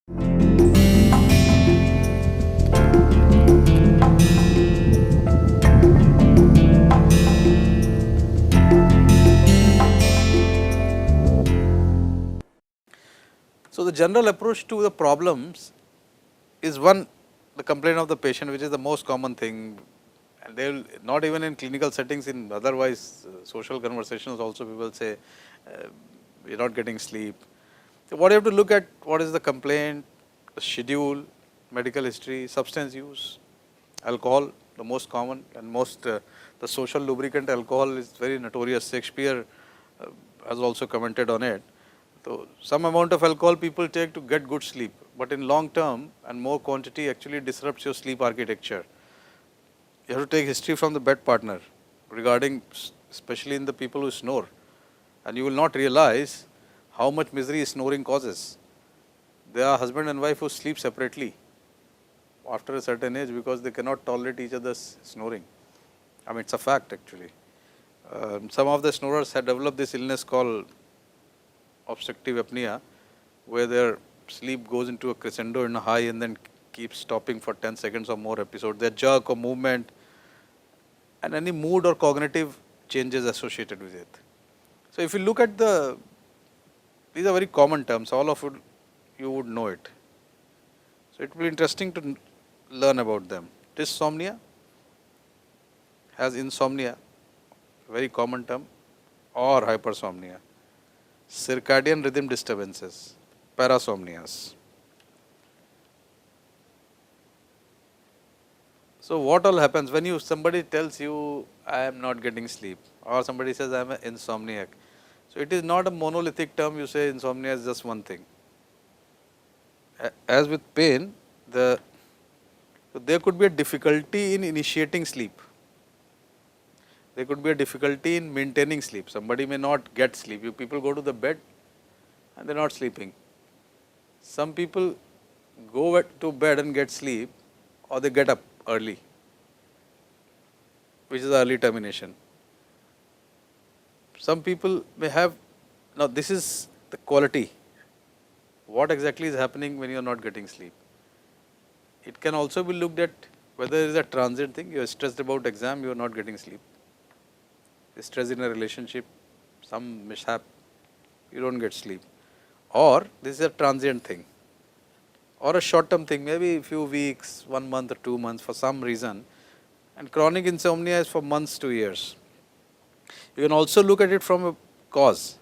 So, the general approach to the problems is one, the complaint of the patient, which is the most common thing, and they will not even in clinical settings, in otherwise social conversations also people say we are not getting sleep. So, what you have to look at, what is the complaint, the schedule, medical history, substance use, alcohol, the most common and most the social lubricant alcohol is very notorious. Shakespeare has also commented on it. So, some amount of alcohol people take to get good sleep, but in long term and more quantity actually disrupts your sleep architecture. You have to take history from the bed partner regarding, especially in the people who snore, and you will not realize how much misery snoring causes. There are husband and wife who sleep separately after a certain age because they cannot tolerate each other's snoring. I mean, it's a fact actually. Some of the snorers have developed this illness called obstructive apnea, where their sleep goes into a crescendo in a high and then keeps stopping for 10 seconds or more episodes. Their jerk or movement and any mood or cognitive changes associated with it. So, if you look at these are very common terms, all of you would know it. So, it will be interesting to learn about them. Dysomnia has insomnia, very common term, or hypersomnia. Circadian rhythm disturbances, parasomnias. So, what all happens when somebody tells you I am not getting sleep, or somebody says I am an insomniac. So, it is not a monolithic term. You say insomnia is just one thing. As with pain, there could be a difficulty in initiating sleep. There could be a difficulty in maintaining sleep. Somebody may not get sleep. You people go to the bed and they are not sleeping. Some people go to bed and get sleep, or they get up early, which is early termination. Some people may have, now this is the quality. What exactly is happening when you are not getting sleep? It can also be looked at whether it is a transient thing. You are stressed about exam, you are not getting sleep. Stress in a relationship, some mishap, you don't get sleep. Or this is a transient thing, or a short term thing, maybe a few weeks, 1 month or 2 months for some reason, and chronic insomnia is for months to years. You can also look at it from a cause,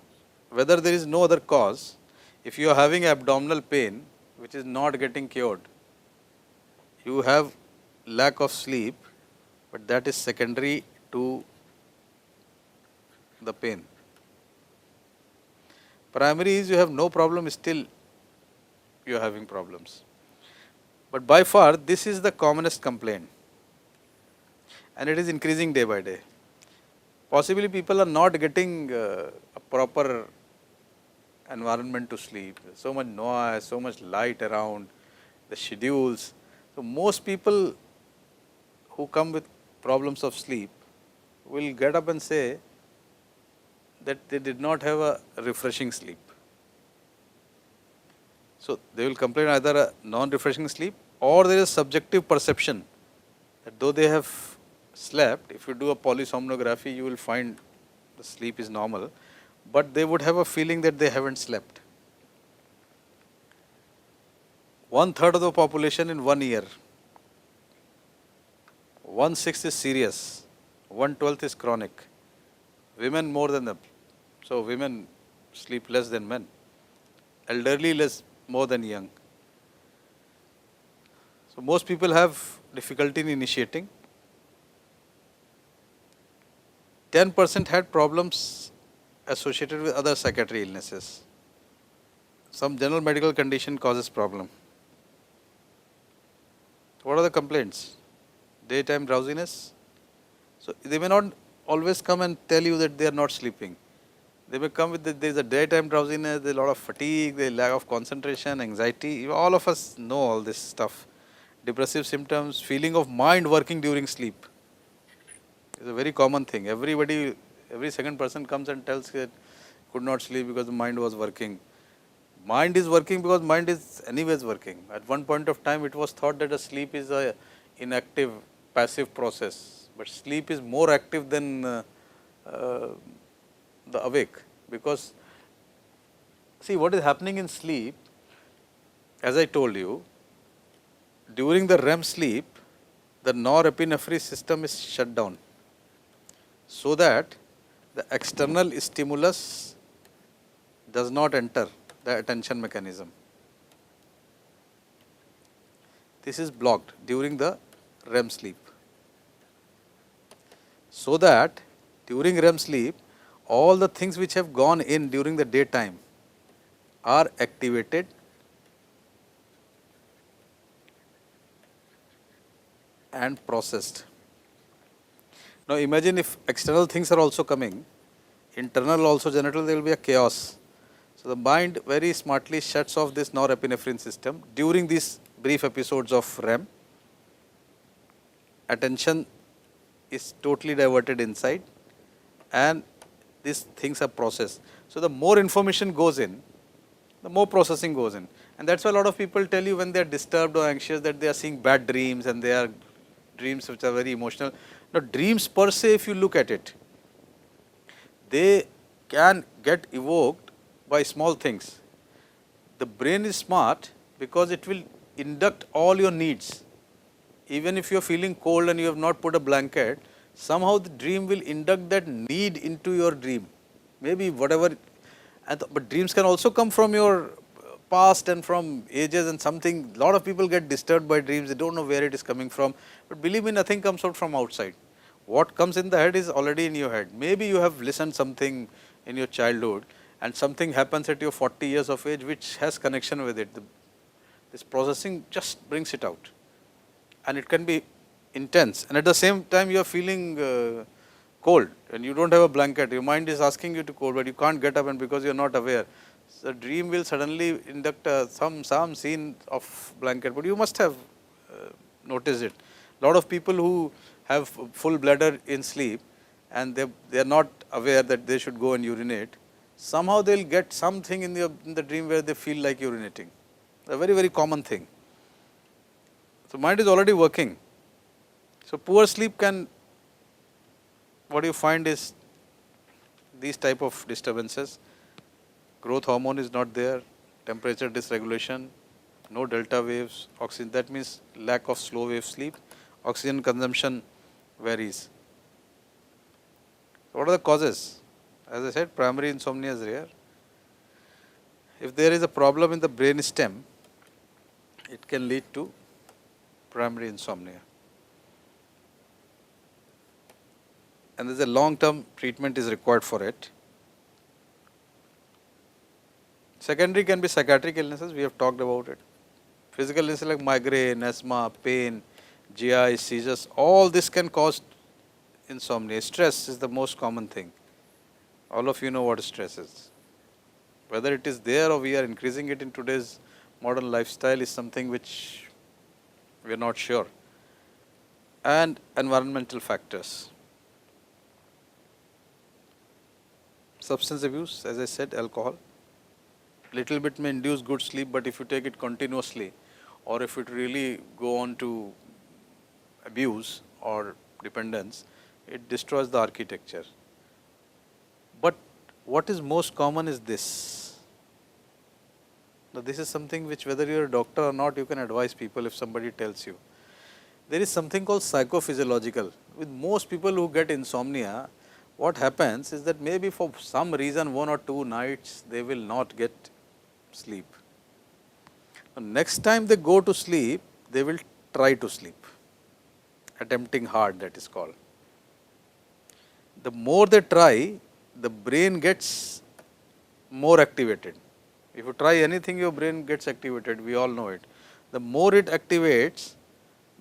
whether there is no other cause. If you are having abdominal pain which is not getting cured, you have lack of sleep, but that is secondary to the pain. Primary is you have no problem, still you are having problems. But by far this is the commonest complaint, and it is increasing day by day. Possibly people are not getting a proper environment to sleep, so much noise, so much light around, the schedules. So, most people who come with problems of sleep will get up and say that they did not have a refreshing sleep. So, they will complain either a non-refreshing sleep, or there is subjective perception that though they have slept, if you do a polysomnography, you will find the sleep is normal, but they would have a feeling that they haven't slept. 1/3 of the population in 1 year, 1/6 is serious, 1/12 is chronic. Women more than them. So, women sleep less than men, elderly less more than young. So, most people have difficulty in initiating. 10% had problems associated with other psychiatric illnesses. Some general medical condition causes problem. What are the complaints? Daytime drowsiness. So, they may not always come and tell you that they are not sleeping. They may come with there is a daytime drowsiness, there is a lot of fatigue, there is lack of concentration, anxiety. All of us know all this stuff. Depressive symptoms, feeling of mind working during sleep is a very common thing. Every second person comes and tells that could not sleep because the mind was working. Mind is working because mind is anyways working. At one point of time, it was thought that a sleep is a inactive, passive process, but sleep is more active than uh, the awake, because see what is happening in sleep. As I told you, during the REM sleep, the norepinephrine system is shut down, so that the external stimulus does not enter the attention mechanism. This is blocked during the REM sleep, so that during REM sleep, all the things which have gone in during the daytime are activated and processed. Now imagine if external things are also coming, internal also generally there will be a chaos. So the mind very smartly shuts off this norepinephrine system during these brief episodes of REM. Attention is totally diverted inside and these things are processed. So the more information goes in, the more processing goes in, and that's why a lot of people tell you when they are disturbed or anxious that they are seeing bad dreams, and they are dreams which are very emotional. Now dreams per se, if you look at it, they can get evoked by small things. The brain is smart because it will induct all your needs. Even if you are feeling cold and you have not put a blanket, somehow the dream will induct that need into your dream. Maybe whatever, but dreams can also come from your past and from ages and something. A lot of people get disturbed by dreams, they don't know where it is coming from. But believe me, nothing comes out from outside. What comes in the head is already in your head. Maybe you have listened something in your childhood and something happens at your 40 years of age which has connection with it. This processing just brings it out, and it can be intense, and at the same time you are feeling cold and you don't have a blanket, your mind is asking you to cold, but you can't get up, and because you are not aware, so the dream will suddenly induct some scene of blanket, but you must have noticed it. Lot of people who have full bladder in sleep and they are not aware that they should go and urinate, somehow they will get something in the dream where they feel like urinating. A very, very common thing. So mind is already working. So poor sleep can, what you find is these type of disturbances. Growth hormone is not there, temperature dysregulation, no delta waves, oxygen, that means lack of slow wave sleep, oxygen consumption varies. What are the causes? As I said, primary insomnia is rare. If there is a problem in the brain stem, it can lead to primary insomnia. And there is a long term treatment is required for it. Secondary can be psychiatric illnesses, we have talked about it. Physical illnesses like migraine, asthma, pain, GI, seizures, all this can cause insomnia. Stress is the most common thing. All of you know what stress is. Whether it is there or we are increasing it in today's modern lifestyle is something which we are not sure. And environmental factors. Substance abuse, as I said, alcohol. Little bit may induce good sleep, but if you take it continuously, or if it really go on to abuse or dependence, it destroys the architecture. But what is most common is this. Now this is something which whether you are a doctor or not, you can advise people if somebody tells you. There is something called psychophysiological. With most people who get insomnia, what happens is that maybe for some reason 1 or 2 nights they will not get sleep. Next time they go to sleep, they will try to sleep, attempting hard, that is called. The more they try, the brain gets more activated. If you try anything, your brain gets activated, we all know it. The more it activates,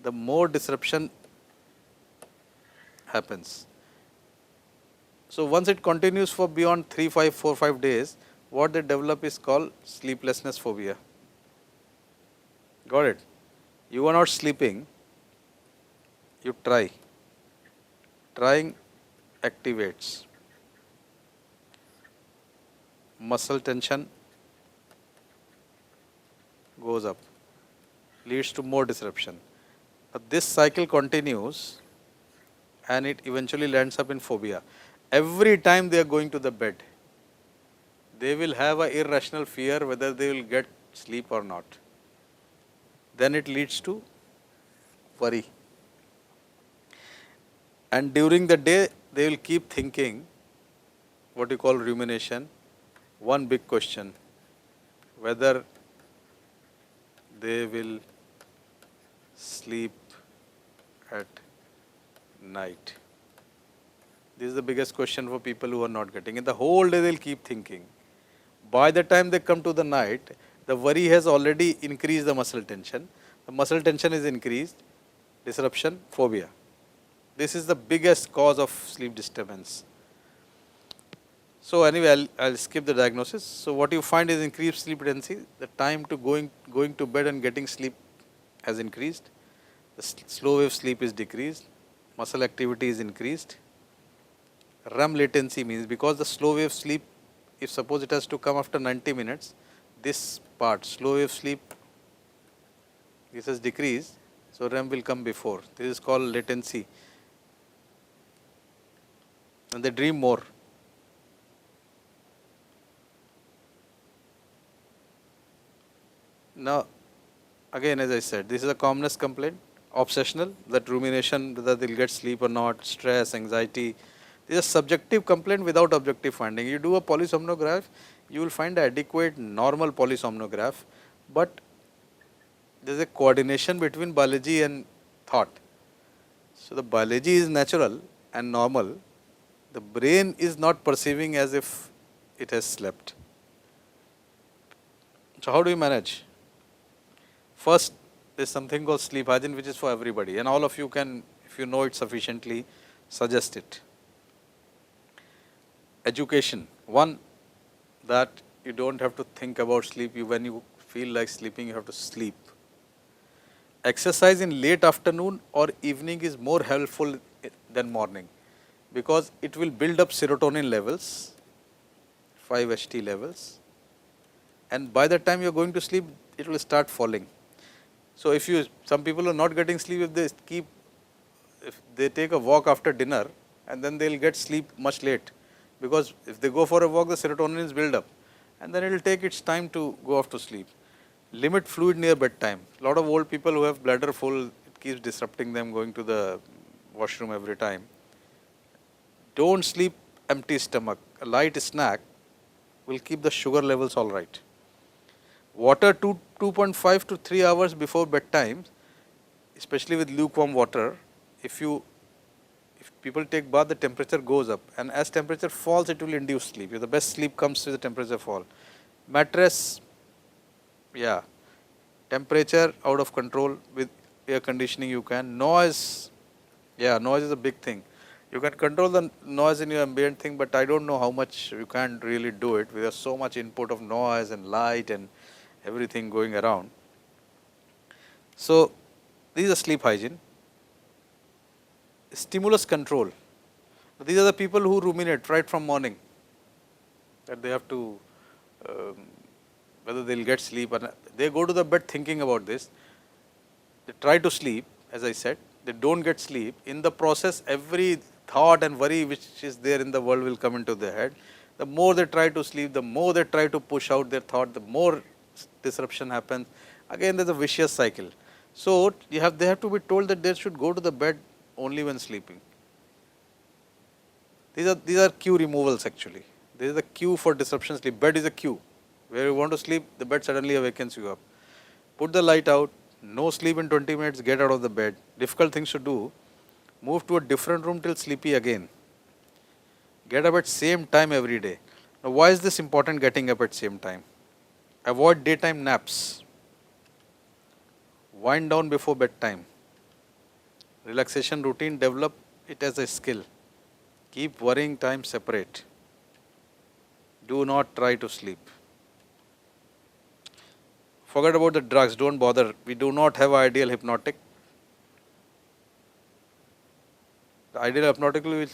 the more disruption happens. So once it continues for beyond 3, 5, 4, 5 days, what they develop is called sleeplessness phobia. Got it? You are not sleeping, you try. Trying activates muscle tension, goes up, leads to more disruption. But this cycle continues and it eventually lands up in phobia. Every time they are going to the bed, they will have an irrational fear whether they will get sleep or not. Then it leads to worry. And during the day, they will keep thinking what you call rumination. One big question, whether they will sleep at night. This is the biggest question for people who are not getting it. The whole day they'll keep thinking. By the time they come to the night, the worry has already increased the muscle tension. The muscle tension is increased, disruption, phobia. This is the biggest cause of sleep disturbance. So anyway, I'll skip the diagnosis. So what you find is increased sleep latency. The time to going to bed and getting sleep has increased. The slow wave sleep is decreased. Muscle activity is increased. REM latency means because the slow wave sleep, if suppose it has to come after 90 minutes, this part slow wave sleep, this has decreased. So REM will come before. This is called latency. And they dream more. Now, again, as I said, this is a commonest complaint, obsessional, that rumination, whether they'll get sleep or not, stress, anxiety. This is a subjective complaint without objective finding. You do a polysomnograph, you will find adequate normal polysomnograph, but there is a coordination between biology and thought. So the biology is natural and normal. The brain is not perceiving as if it has slept. So how do you manage? First, there is something called sleep hygiene, which is for everybody, and all of you can, if you know it sufficiently, suggest it. Education. One, that you don't have to think about sleep. When you feel like sleeping, you have to sleep. Exercise in late afternoon or evening is more helpful than morning, because it will build up serotonin levels, 5-HT levels, and by the time you are going to sleep, it will start falling. So if some people are not getting sleep, if they take a walk after dinner, and then they will get sleep much late, because if they go for a walk, the serotonin is built up, and then it will take its time to go off to sleep. Limit fluid near bedtime. A lot of old people who have bladder full, it keeps disrupting them going to the washroom every time. Don't sleep empty stomach. A light snack will keep the sugar levels all right. Water 2.5 to 3 hours before bedtime, especially with lukewarm water. If people take bath, the temperature goes up, and as temperature falls, it will induce sleep. The best sleep comes with the temperature fall. Mattress, yeah, temperature out of control. With air conditioning you can. Noise, yeah, noise is a big thing. You can control the noise in your ambient thing, but I don't know how much you can't really do it. There's so much input of noise and light and everything going around. So these are sleep hygiene. Stimulus control. These are the people who ruminate right from morning, that they have to, whether they'll get sleep, or they go to the bed thinking about this. They try to sleep, as I said, they don't get sleep. In the process, every thought and worry which is there in the world will come into their head. The more they try to sleep, the more they try to push out their thought, the more disruption happens. Again, there's a vicious cycle. So they have to be told that they should go to the bed only when sleeping. These are cue removals actually. This is the cue for disruption sleep. Bed is a cue. Where you want to sleep, the bed suddenly awakens you up. Put the light out, no sleep in 20 minutes, get out of the bed. Difficult things to do. Move to a different room till sleepy again. Get up at same time every day. Now why is this important, getting up at same time? Avoid daytime naps. Wind down before bedtime. Relaxation routine, develop it as a skill. Keep worrying time separate. Do not try to sleep. Forget about the drugs, don't bother. We do not have ideal hypnotic. The ideal hypnotic will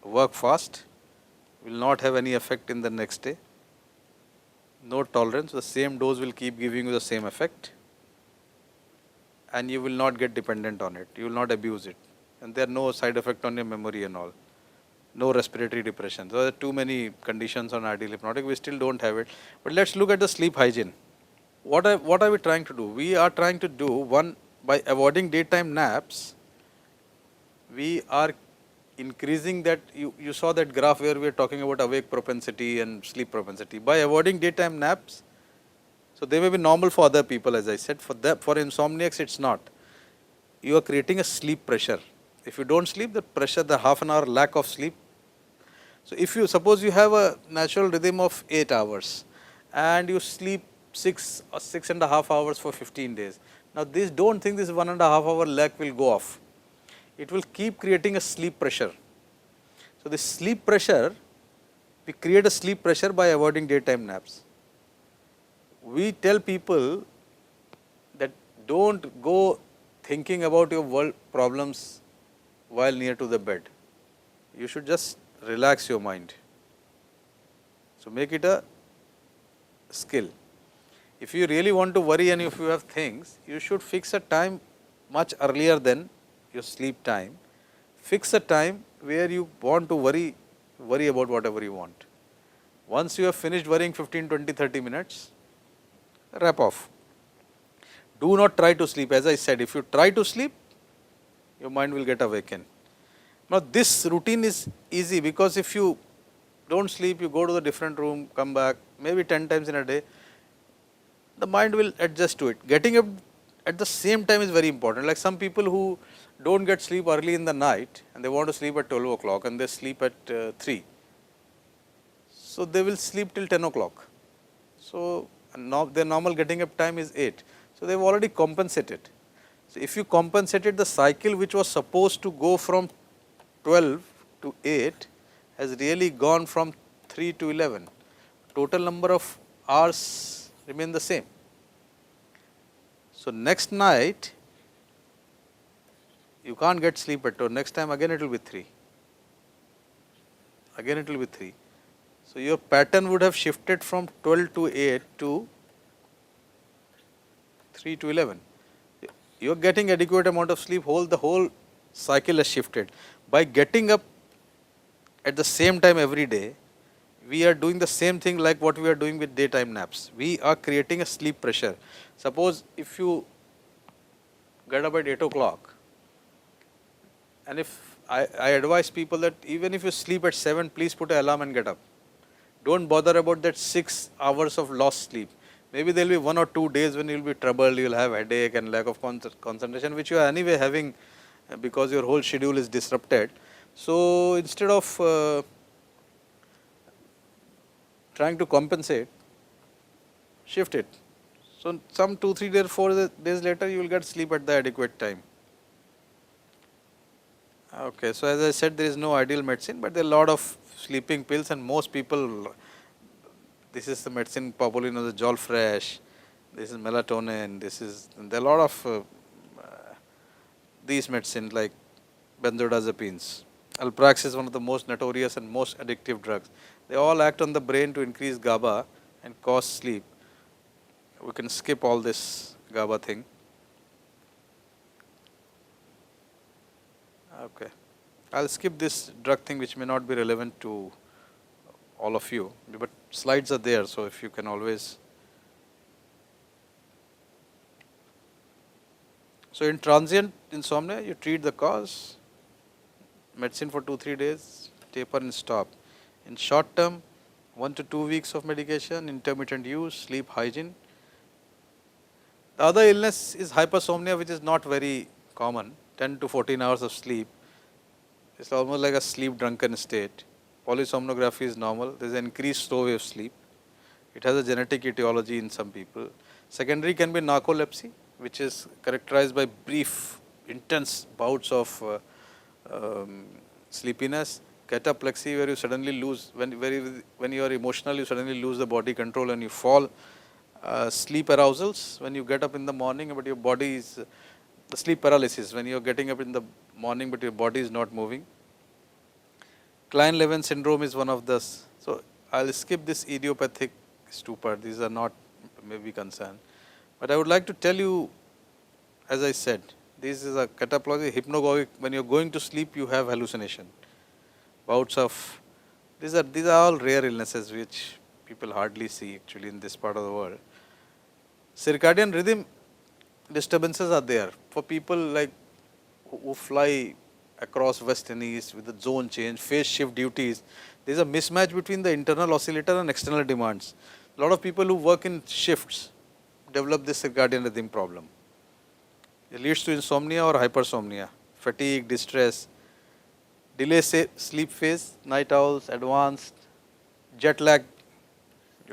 work fast, will not have any effect in the next day. no tolerance, the same dose will keep giving you the same effect, and you will not get dependent on it, you will not abuse it, and there are no side effect on your memory and all, no respiratory depression. So there are too many conditions on ideal hypnotic, we still don't have it. But let's look at the sleep hygiene. What are we trying to do? We are trying to do one, by avoiding daytime naps, we are increasing that, you saw that graph where we are talking about awake propensity and sleep propensity. By avoiding daytime naps, so they may be normal for other people, as I said, for insomniacs it's not. You are creating a sleep pressure. If you don't sleep, the pressure, the half an hour lack of sleep. So if you suppose you have a natural rhythm of 8 hours and you sleep 6 or 6.5 hours for 15 days. Now this, don't think this 1.5 hour lack will go off. It will keep creating a sleep pressure. So this sleep pressure, we create a sleep pressure by avoiding daytime naps. We tell people that don't go thinking about your world problems while near to the bed. You should just relax your mind. So make it a skill. If you really want to worry and if you have things, you should fix a time much earlier than your sleep time. Fix a time where you want to worry about whatever you want. Once you have finished worrying 15, 20, 30 minutes, wrap off. Do not try to sleep. As I said, if you try to sleep, your mind will get awakened. Now this routine is easy because if you don't sleep, you go to the different room, come back, maybe 10 times in a day, the mind will adjust to it. Getting up at the same time is very important. Like some people who don't get sleep early in the night and they want to sleep at 12 o'clock and they sleep at 3. So they will sleep till 10 o'clock. So their normal getting up time is 8. So they've already compensated. So if you compensated, the cycle which was supposed to go from 12 to 8 has really gone from 3 to 11. Total number of hours remain the same. So next night you can't get sleep at 2. Next time again it will be 3. Again it will be 3. So your pattern would have shifted from 12 to 8 to 3 to 11. You are getting adequate amount of sleep, the whole cycle has shifted. By getting up at the same time every day, we are doing the same thing like what we are doing with daytime naps. We are creating a sleep pressure. Suppose if you get up at 8 o'clock, and if I advise people that even if you sleep at 7, please put an alarm and get up. Don't bother about that 6 hours of lost sleep. Maybe there will be 1 or 2 days when you will be troubled, you will have headache and lack of concentration, which you are anyway having because your whole schedule is disrupted. So instead of trying to compensate, shift it. So some 2, 3 days, 4 days later, you will get sleep at the adequate time. Okay, so as I said, there is no ideal medicine, but there are a lot of sleeping pills, and most people, this is the medicine popularly known as Zolfresh, this is melatonin, there are a lot of these medicines like benzodiazepines. Alprax is one of the most notorious and most addictive drugs. They all act on the brain to increase GABA and cause sleep. We can skip all this GABA thing. Okay, I'll skip this drug thing which may not be relevant to all of you, but slides are there, so if you can always. So in transient insomnia, you treat the cause, medicine for 2-3 days, taper and stop. In short term, 1 to 2 weeks of medication, intermittent use, sleep hygiene. The other illness is hypersomnia, which is not very common, 10 to 14 hours of sleep. It's almost like a sleep drunken state. Polysomnography is normal. There is an increased slow wave sleep. It has a genetic etiology in some people. Secondary can be narcolepsy, which is characterized by brief, intense bouts of sleepiness. Cataplexy, where you suddenly lose, when you are emotional, you suddenly lose the body control and you fall. Sleep arousals, when you get up in the morning, but your body is, the sleep paralysis, when you are getting up in the morning, but your body is not moving. Klein-Levin syndrome is one of the, so I will skip this idiopathic stupor. These are not maybe concern. But I would like to tell you, as I said, this is a cataplegia, hypnagogic. When you are going to sleep, you have hallucination. Bouts of, these are all rare illnesses which people hardly see actually in this part of the world. Circadian rhythm disturbances are there for people like who fly across west and east with the zone change, phase shift duties. There is a mismatch between the internal oscillator and external demands. A lot of people who work in shifts develop this circadian rhythm problem. It leads to insomnia or hypersomnia, fatigue, distress, delay sleep phase, night owls, advanced, jet lag.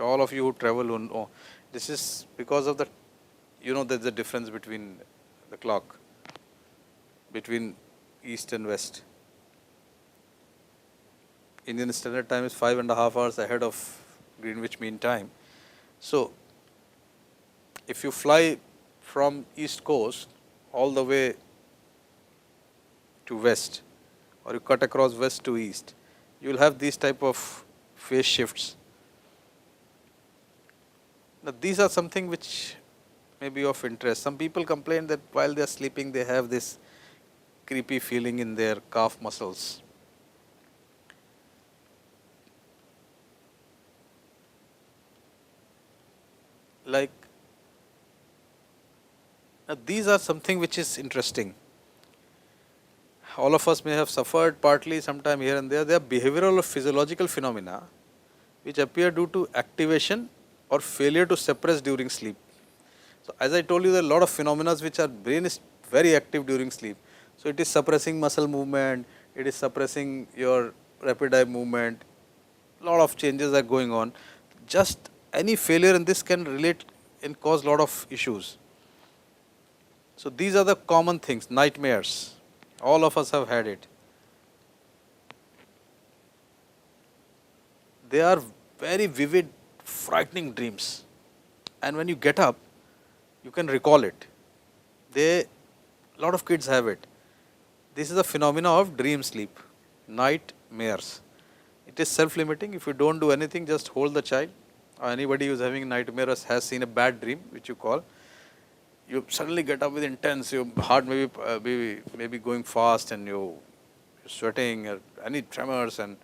All of you who travel will know. This is because of the, there's a difference between the clock, between east and west. Indian Standard Time is 5.5 hours ahead of Greenwich Mean Time. So, if you fly from east coast all the way to west, or you cut across west to east, you will have these type of phase shifts. Now, these are something which may be of interest. Some people complain that while they are sleeping, they have this creepy feeling in their calf muscles. Like, now these are something which is interesting. All of us may have suffered partly sometime here and there. They are behavioral or physiological phenomena which appear due to activation or failure to suppress during sleep. So, as I told you, there are a lot of phenomena which our brain is very active during sleep. So, it is suppressing muscle movement, it is suppressing your rapid eye movement, lot of changes are going on. Just any failure in this can relate and cause lot of issues. So, these are the common things, nightmares. All of us have had it. They are very vivid, frightening dreams. And when you get up, you can recall it. A lot of kids have it. This is a phenomena of dream sleep, nightmares. It is self-limiting. If you don't do anything, just hold the child. Or anybody who is having nightmares has seen a bad dream, which you call. You suddenly get up with intense, your heart may be going fast and you're sweating, or any tremors, and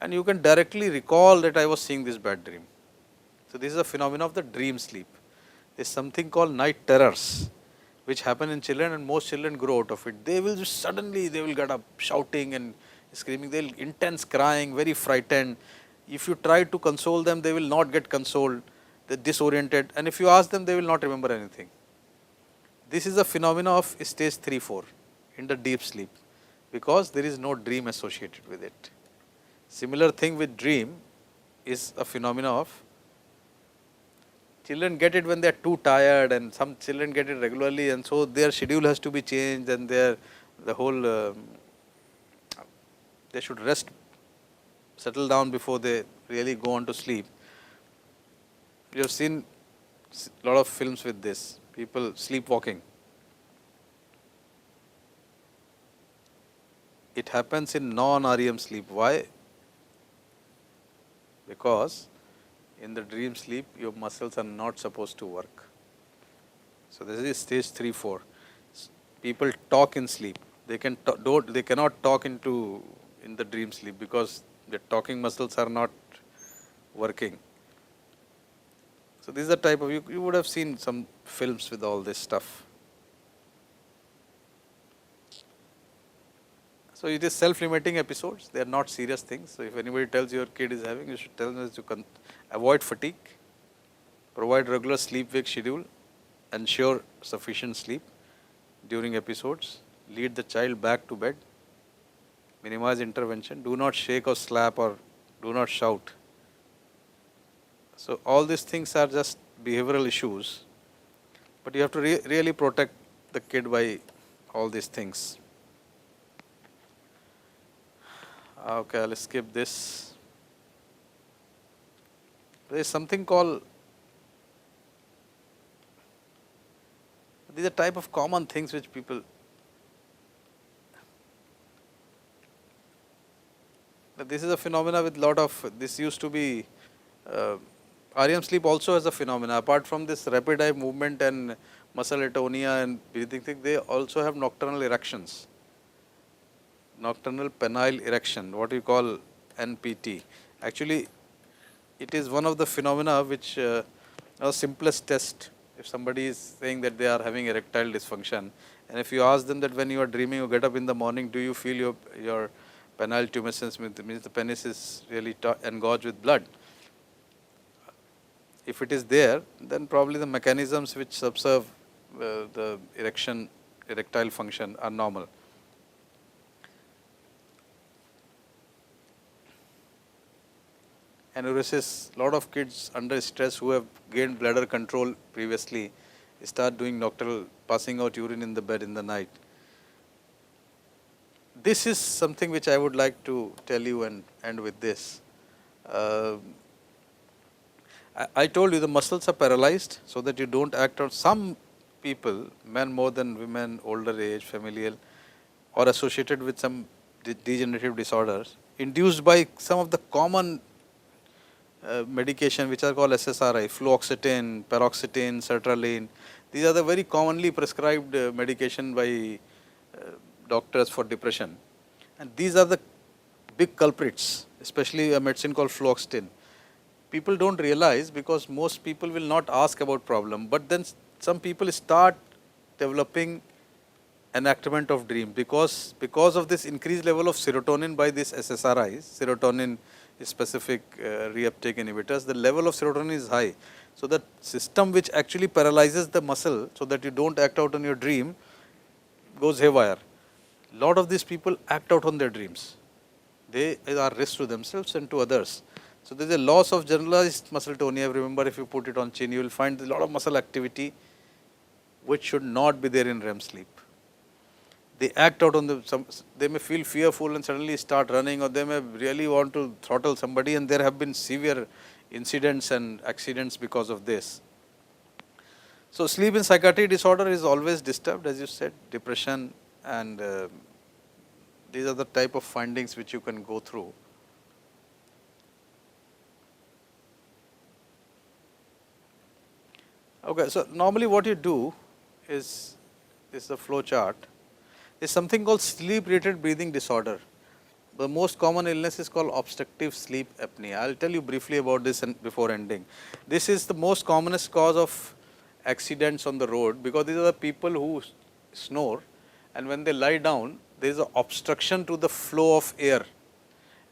you can directly recall that I was seeing this bad dream. So, this is a phenomenon of the dream sleep. There is something called night terrors, which happen in children, and most children grow out of it. They will just suddenly, they will get up shouting and screaming, they will intense crying, very frightened. If you try to console them, they will not get consoled, they are disoriented, and if you ask them, they will not remember anything. This is a phenomena of stage 3-4 in the deep sleep, because there is no dream associated with it. Similar thing with dream is a phenomena of, children get it when they are too tired, and some children get it regularly, and so their schedule has to be changed, and they should rest, settle down before they really go on to sleep. You have seen a lot of films with this, people sleepwalking. It happens in non-REM sleep. Why? Because in the dream sleep, your muscles are not supposed to work. So, this is stage 3-4. People talk in sleep. They cannot talk in the dream sleep, because the talking muscles are not working. So, this is the type of, you would have seen some films with all this stuff. So, it is self-limiting episodes, they are not serious things. So, if anybody tells your kid is having, you should tell them to avoid fatigue, provide regular sleep-wake schedule, ensure sufficient sleep during episodes, lead the child back to bed, minimize intervention, do not shake or slap or do not shout. So, all these things are just behavioral issues, but you have to really protect the kid by all these things. Okay, I will skip this. There is something called, these are type of common things which people, this is a phenomena with lot of, this used to be REM sleep also has a phenomena. Apart from this rapid eye movement and muscle atonia and breathing thing, they also have nocturnal erections, nocturnal penile erection, what we call NPT. Actually, it is one of the phenomena which simplest test. If somebody is saying that they are having erectile dysfunction, and if you ask them that when you are dreaming, you get up in the morning, do you feel your penile tumescence, means the penis is really engorged with blood? If it is there, then probably the mechanisms which subserve the erectile function are normal. Enuresis, lot of kids under stress who have gained bladder control previously start doing nocturnal, passing out urine in the bed in the night. This is something which I would like to tell you and end with this. I told you the muscles are paralyzed so that you don't act on. Some people, men more than women, older age, familial, or associated with some degenerative disorders, induced by some of the common medication which are called SSRI, fluoxetine, paroxetine, sertraline. These are the very commonly prescribed medication by doctors for depression, and these are the big culprits, especially a medicine called fluoxetine. People don't realize because most people will not ask about problem, but then some people start developing enactment of dream because of this increased level of serotonin by this SSRIs, serotonin specific reuptake inhibitors, the level of serotonin is high. So, the system which actually paralyzes the muscle so that you don't act out on your dream goes haywire. Lot of these people act out on their dreams. They are risk to themselves and to others. So, there is a loss of generalized muscle tonia. Remember, if you put it on chin, you will find a lot of muscle activity which should not be there in REM sleep. They act out on they may feel fearful and suddenly start running, or they may really want to throttle somebody, and there have been severe incidents and accidents because of this. So, sleep in psychiatric disorder is always disturbed, as you said, depression, and these are the type of findings which you can go through. Okay, so normally what you do is, this is a flow chart, is something called sleep related breathing disorder. The most common illness is called obstructive sleep apnea. I will tell you briefly about this before ending. This is the most commonest cause of accidents on the road, because these are the people who snore, and when they lie down there is an obstruction to the flow of air,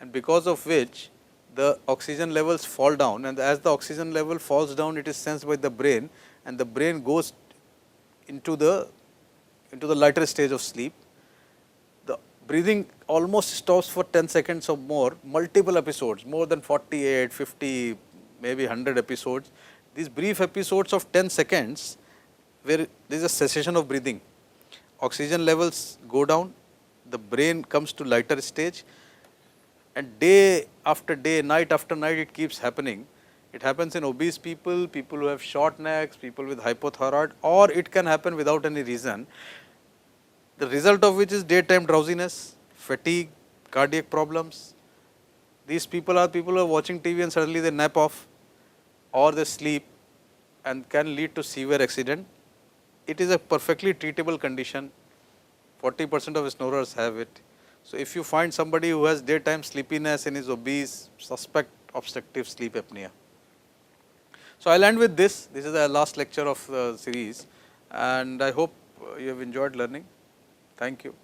and because of which the oxygen levels fall down, and as the oxygen level falls down, it is sensed by the brain, and the brain goes into the lighter stage of sleep. The breathing almost stops for 10 seconds or more, multiple episodes, more than 48, 50, maybe 100 episodes. These brief episodes of 10 seconds where there is a cessation of breathing, oxygen levels go down, the brain comes to lighter stage, and day after day, night after night, it keeps happening. It happens in obese people, people who have short necks, people with hypothyroid, or it can happen without any reason. The result of which is daytime drowsiness, fatigue, cardiac problems. These people are people who are watching TV and suddenly they nap off, or they sleep, and can lead to severe accident. It is a perfectly treatable condition. 40% of snorers have it. So, if you find somebody who has daytime sleepiness and is obese, suspect obstructive sleep apnea. So, I will end with this. This is the last lecture of the series, and I hope you have enjoyed learning. Thank you.